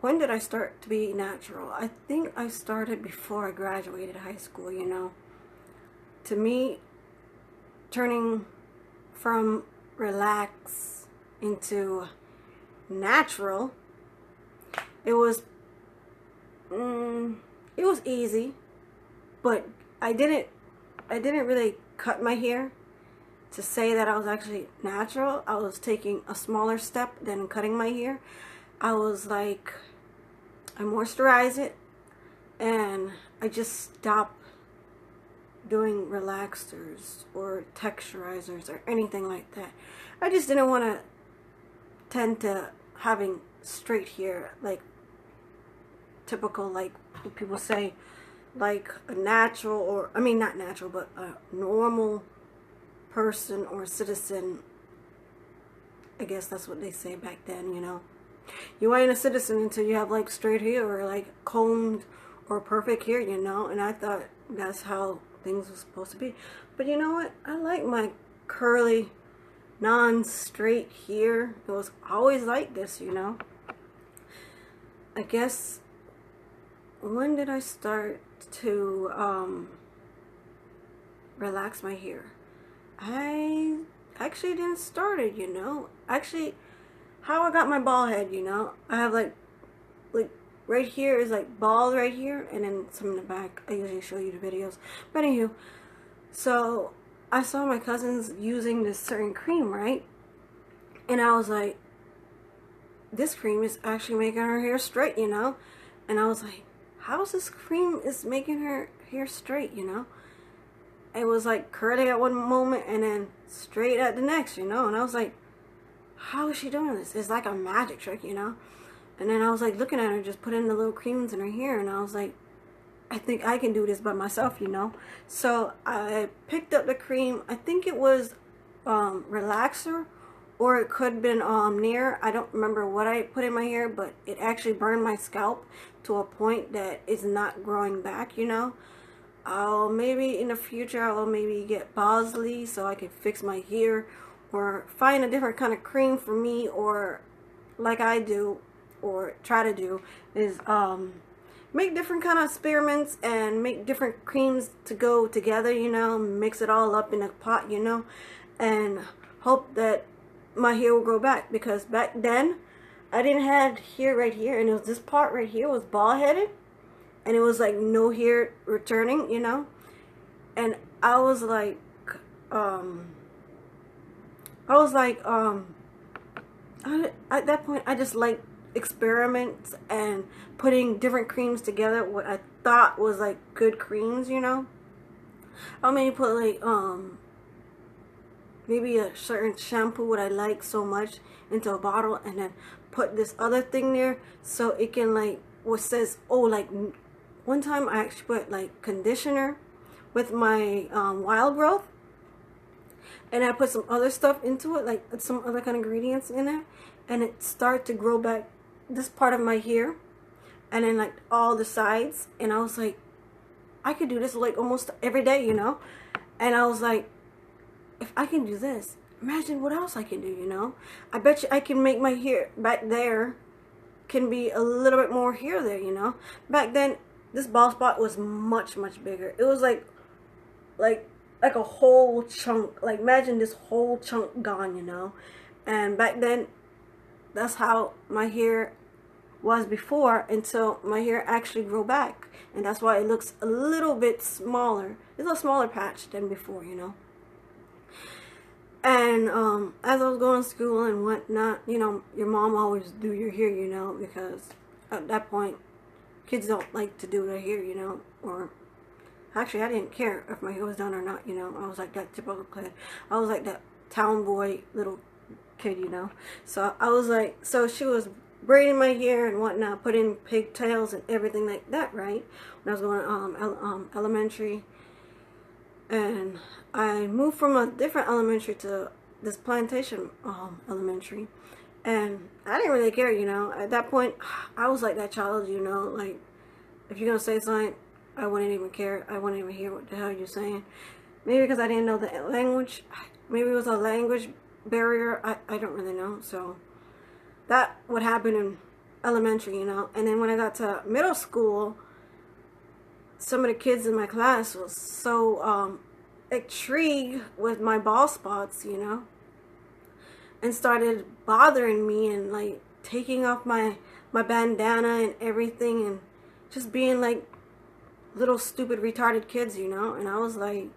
when did I start to be natural? I think I started before I graduated high school, you know. To me, turning from relax into natural, it was it was easy, but I didn't really cut my hair to say that I was actually natural. I was taking a smaller step than cutting my hair. I was like, I moisturize it and I just stopped doing relaxers or texturizers or anything like that. I just didn't want to tend to having straight hair, like typical, like people say, like a natural, or I mean not natural, but a normal person or citizen. I guess that's what they say back then, you know. You ain't a citizen until you have like straight hair or like combed or perfect hair, you know. And I thought that's how things were supposed to be. But you know what? I like my curly, non-straight hair. It was always like this, you know. I guess, when did I start to relax my hair? I actually didn't start it, you know. Actually, how I got my bald head, you know. I have like right here is like bald right here, and then some in the back. I usually show you the videos. But anywho, so I saw my cousins using this certain cream, right? And I was like, this cream is actually making her hair straight, you know. And I was like, how's this cream is making her hair straight, you know? It was like curly at one moment and then straight at the next, you know. And I was like, how is she doing this? It's like a magic trick, you know. And then I was like looking at her just putting the little creams in her hair, and I was like, I think I can do this by myself, you know. So I picked up the cream. I think it was relaxer, or it could have been Nair. I don't remember what I put in my hair, but it actually burned my scalp to a point that it's not growing back, you know. I'll maybe in the future I will maybe get Bosley so I can fix my hair, or find a different kind of cream for me, or like I do or try to do is make different kind of experiments and make different creams to go together, you know, mix it all up in a pot, you know, and hope that my hair will grow back. Because back then I didn't have hair right here, and it was this part right here was bald headed, and it was like no hair returning, you know. And I was like at that point I just like experiments and putting different creams together, what I thought was like good creams, you know. I'll maybe put like maybe a certain shampoo what I like so much into a bottle, and then put this other thing there so it can like what says, oh, like one time I actually put like conditioner with my wild growth, and I put some other stuff into it, like some other kind of ingredients in it, and it started to grow back this part of my hair, and then like all the sides. And I was like, I could do this like almost every day, you know. And I was like, if I can do this, imagine what else I can do, you know. I bet you I can make my hair back there can be a little bit more hair there, you know. Back then this bald spot was much bigger. It was like a whole chunk, like imagine this whole chunk gone, you know. And back then that's how my hair was before, until my hair actually grew back, and that's why it looks a little bit smaller. It's a smaller patch than before, you know. And as I was going to school and whatnot, you know, your mom always do your hair, you know, because at that point kids don't like to do their hair, you know. Or actually I didn't care if my hair was done or not, you know. I was like that typical kid. I was like that town boy little kid, you know. So I was like, so she was braiding my hair and whatnot, putting pigtails and everything like that, right? When I was going elementary, and I moved from a different elementary to this plantation elementary, and I didn't really care, you know. At that point I was like that child, you know, like if you're gonna say something, I wouldn't even care. I wouldn't even hear what the hell you're saying. Maybe because I didn't know the language. Maybe it was a language barrier. I don't really know. So that would happen in elementary, and then when I got to middle school, some of the kids in my class was so intrigued with my bald spots, and started bothering me and like taking off my bandana and everything and just being like little stupid retarded kids, and I was like,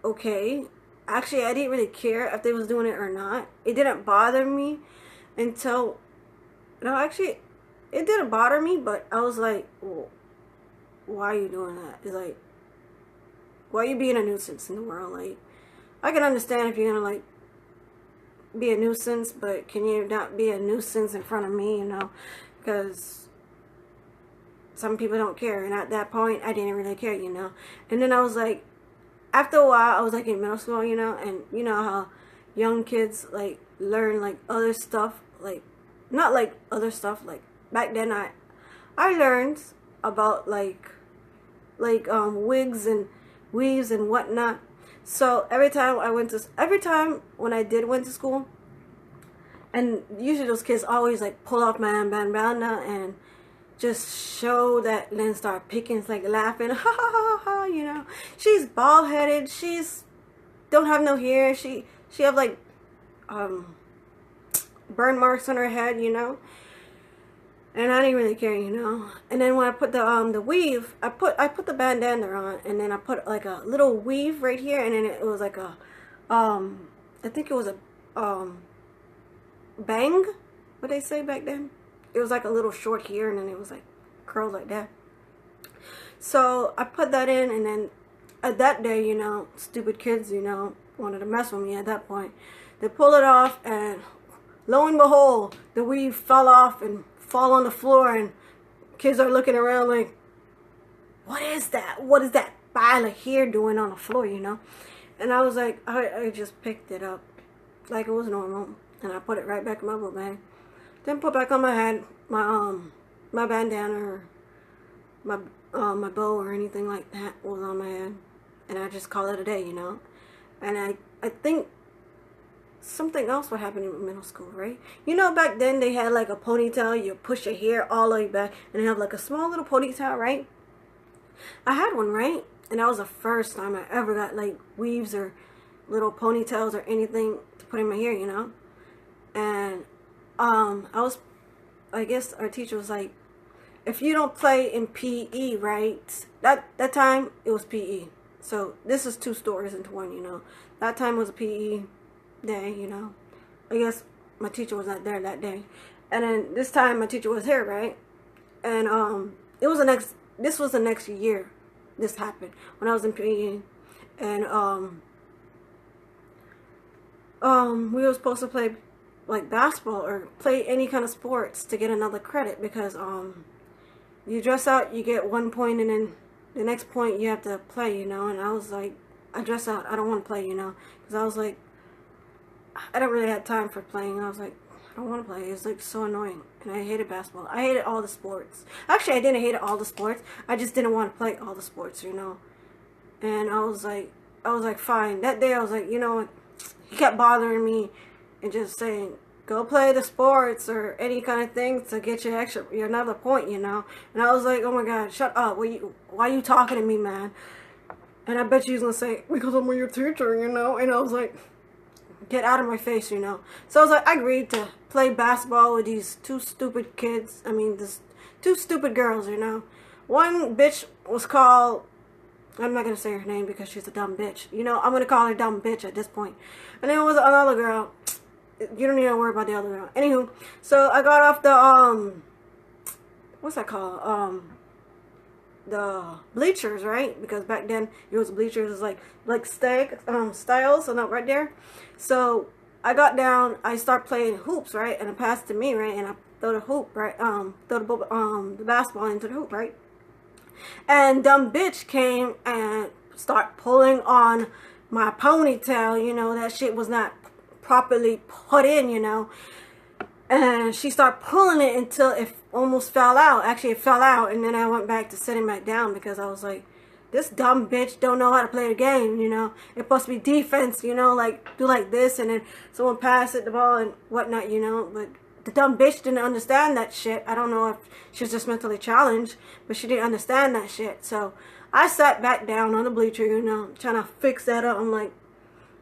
okay. Actually, I didn't really care if they was doing it or not. It didn't bother me until, actually it didn't bother me, but I was like, well, why are you doing that? It's like, why are you being a nuisance in the world? Like, I can understand if you're gonna like be a nuisance, but can you not be a nuisance in front of me, because some people don't care, and at that point I didn't really care, and then I was like, after a while I was like in middle school, and you know how young kids like learn like other stuff, like not like other stuff, like back then I learned about like wigs and weaves and whatnot. So every time when I did went to school, and usually those kids always like pull off my bandana and just show that, and then start picking, it's like laughing, ha ha ha ha, she's bald headed, she's don't have no hair, she have like burn marks on her head, and I didn't really care, and then when I put the weave, I put the bandana on, and then I put like a little weave right here, and then it was like a I think it was a bang, what they say back then. It was like a little short here, and then it was like curls like that. So I put that in, and then at that day, stupid kids, wanted to mess with me at that point. They pull it off, and lo and behold, the weave fell off and fall on the floor, and kids are looking around like, what is that? What is that pile of hair doing on the floor, And I was like, I just picked it up like it was normal, and I put it right back in my book bag. Then put back on my head my bandana or my bow or anything like that was on my head, and I just call it a day, And I think something else would happen in middle school, right? Back then they had like a ponytail. You push your hair all the way back, and they have like a small little ponytail, right? I had one, right? And that was the first time I ever got like weaves or little ponytails or anything to put in my hair, And I guess our teacher was like, if you don't play in PE, right? That time it was PE. So this is two stories into one, That time was a PE day, I guess my teacher was not there that day. And then this time my teacher was here, right? And this was the next year this happened, when I was in PE. And we were supposed to play like basketball or play any kind of sports to get another credit, because you dress out, you get 1 point, and then the next point you have to play, And I was like, I dress out, I don't want to play, because I was like, I don't really have time for playing. I was like, I don't want to play. It's like so annoying, and I hated basketball. I hated all the sports. Actually, I didn't hate all the sports. I just didn't want to play all the sports, And I was like, fine. That day I was like, what? He kept bothering me and just saying, go play the sports or any kind of thing to get your another point, And I was like, oh my God, shut up. Why are you talking to me, man? And I bet you he's going to say, because I'm your teacher, And I was like, get out of my face, So I was like, I agreed to play basketball with these two stupid kids. I mean, this two stupid girls, One bitch was called, I'm not going to say her name because she's a dumb bitch. I'm going to call her dumb bitch at this point. And then there was another girl. You don't need to worry about the other girl. Anywho, so I got off the, what's that called? The bleachers, right? Because back then it was bleachers. It was like styles, and up right there. So I got down. I start playing hoops, right? And it passed to me, right? And I throw the hoop, right? Throw the basketball into the hoop, right? And dumb bitch came and start pulling on my ponytail. That shit was not properly put in, And she started pulling it until it almost fell out. Actually, it fell out, and then I went back to sitting back down because I was like, this dumb bitch don't know how to play the game, It's supposed to be defense, like, do like this, and then someone pass it the ball and whatnot, But the dumb bitch didn't understand that shit. I don't know if she was just mentally challenged, but she didn't understand that shit. So I sat back down on the bleacher, you know, trying to fix that up. I'm like,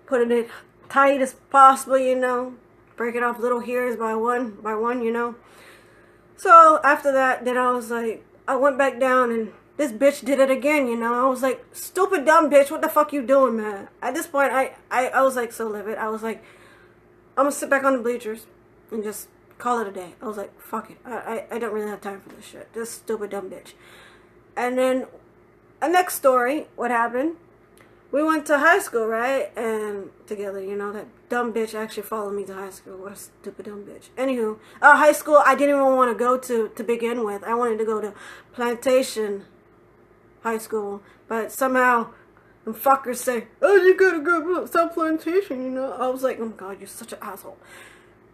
putting it tight as possible, you know, breaking off little hairs by one, you know. So after that, then I was like, I went back down and this bitch did it again, you know. I was like, stupid dumb bitch, what the fuck you doing, man? At this point, I was like so livid. I was like, I'm gonna sit back on the bleachers and just call it a day. I was like, fuck it. I don't really have time for this shit. This stupid dumb bitch. And then, a next story, what happened? We went to high school, right? And together, you know, that dumb bitch actually followed me to high school. What a stupid dumb bitch. Anywho, high school I didn't even want to go to begin with. I wanted to go to Plantation High School. But somehow, them fuckers say, oh, you gotta go to South Plantation, you know? I was like, oh my god, you're such an asshole.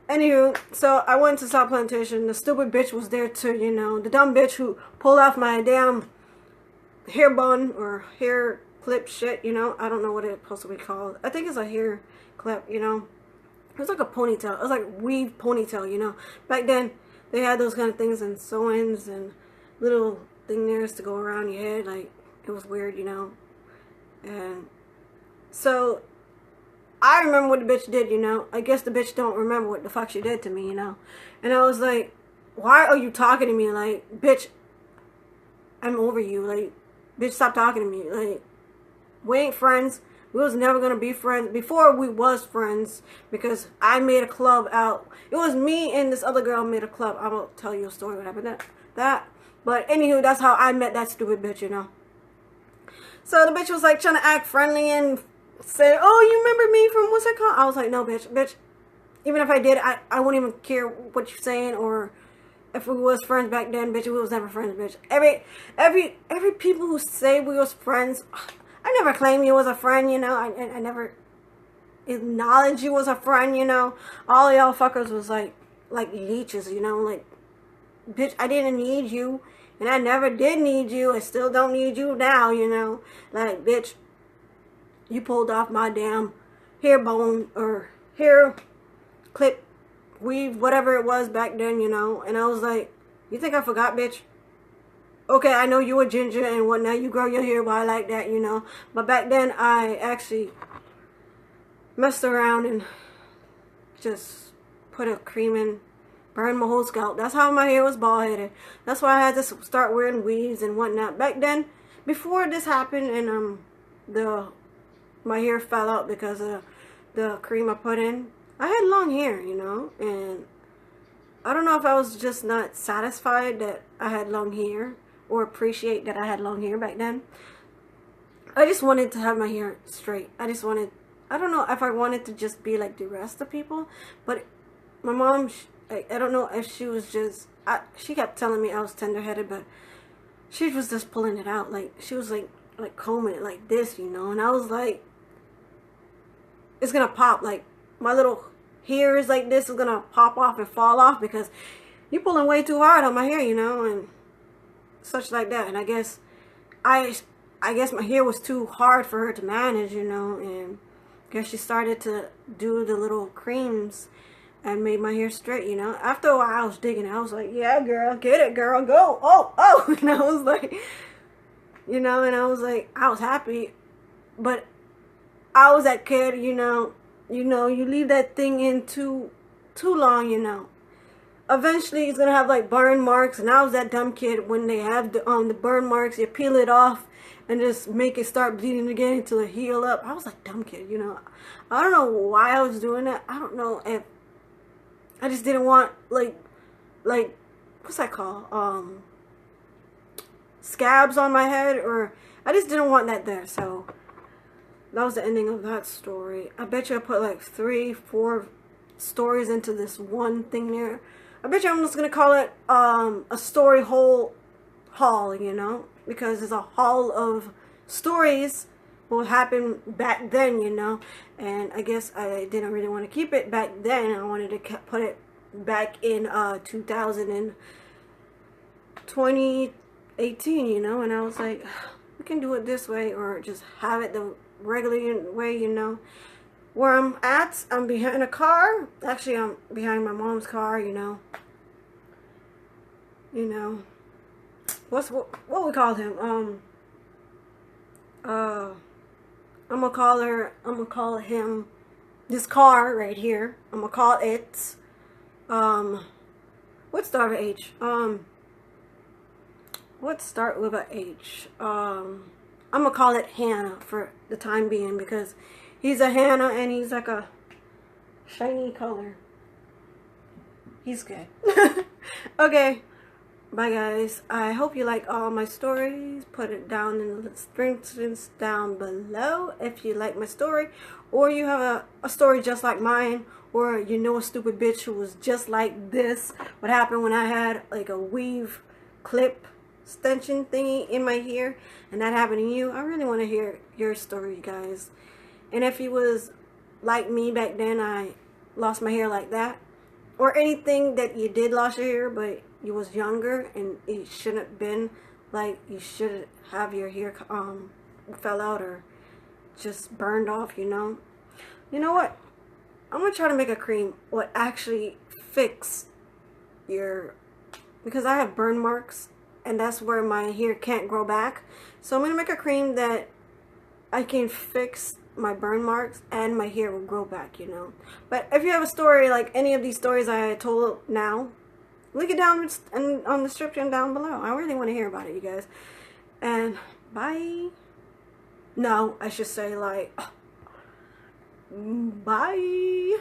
Anywho, so I went to South Plantation. The stupid bitch was there too, you know. The dumb bitch who pulled off my damn hair bun or hair clip shit, you know. I don't know what it's supposed to be called. I think it's a hair clip, you know. It was like a ponytail. It was like weave ponytail, you know. Back then, they had those kind of things and sew-ins and little thingers to go around your head. Like, it was weird, you know. And so, I remember what the bitch did, you know. I guess the bitch don't remember what the fuck she did to me, you know. And I was like, why are you talking to me? Like, bitch, I'm over you. Like, bitch, stop talking to me. Like, we ain't friends. We was never gonna be friends. Before we was friends, because I made a club out. It was me and this other girl made a club. I'm gonna tell you a story what happened that. But anywho, that's how I met that stupid bitch, you know. So the bitch was like trying to act friendly and say, oh, you remember me from what's it called? I was like, no, bitch. Even if I did, I wouldn't even care what you're saying, or if we was friends back then, bitch. We was never friends, bitch. Every people who say we was friends, I never claimed you was a friend, you know. I never acknowledged you was a friend, you know. All y'all fuckers was like leeches, you know. Like, bitch, I didn't need you, and I never did need you. I still don't need you now, you know. Like, bitch, you pulled off my damn hair bone or hair clip, weave, whatever it was back then, you know. And I was like, you think I forgot, bitch? Okay, I know you were ginger and whatnot. You grow your hair by like that, you know. But back then, I actually messed around and just put a cream in, burned my whole scalp. That's how my hair was bald-headed. That's why I had to start wearing weaves and whatnot. Back then, before this happened and my hair fell out because of the cream I put in, I had long hair, you know. And I don't know if I was just not satisfied that I had long hair, or appreciate that I had long hair back then. I just wanted to have my hair straight. I don't know if I wanted to just be like the rest of people, but my mom, I don't know if she was just, she kept telling me I was tender-headed, but she was just pulling it out. Like, she was like combing it like this, you know, and I was like, it's gonna pop. Like, my little hairs like this is gonna pop off and fall off because you're pulling way too hard on my hair, you know, and such like that. And I guess my hair was too hard for her to manage, you know, and I guess she started to do the little creams and made my hair straight, you know. After a while, I was digging it. I was like, yeah, girl, get it, girl, go, oh, and I was like, you know, and I was like, I was happy, but I was that kid, you know, you leave that thing in too long, you know. Eventually, it's gonna have like burn marks, and I was that dumb kid when they have the burn marks, you peel it off and just make it start bleeding again until it heal up. I was like dumb kid, you know. I don't know why I was doing that. I don't know if I just didn't want like what's that called? Scabs on my head, or I just didn't want that there. So that was the ending of that story. I bet you I put like 3-4 stories into this one thing there. I bet you I'm just gonna call it a story haul, you know, because it's a haul of stories what happened back then, you know. And I guess I didn't really want to keep it back then. I wanted to put it back in 2018, you know. And I was like, we can do it this way, or just have it the regular way, you know. where I'm at, I'm behind a car. Actually, I'm behind my mom's car, you know. You know. What we call him? I'm gonna call him, this car right here. I'm gonna call it, what start with H? What start with a H? I'm gonna call it Hannah for the time being because he's a Hannah and he's like a shiny color. He's good. Okay. Bye guys. I hope you like all my stories. Put it down in the descriptions down below if you like my story, or you have a story just like mine, or you know a stupid bitch who was just like this. What happened when I had like a weave clip extension thingy in my hair and that happened to you. I really want to hear your story, guys. And if you was like me back then, I lost my hair like that, or anything that you did lost your hair but you was younger and it shouldn't have been, like you should have your hair fell out or just burned off, you know. You know what, I'm gonna try to make a cream what actually fix your, because I have burn marks and that's where my hair can't grow back. So I'm gonna make a cream that I can fix my burn marks and my hair will grow back, you know. But if you have a story like any of these stories I told now, link it down on the description down below. I really want to hear about it, you guys. And bye. No, I should say like bye.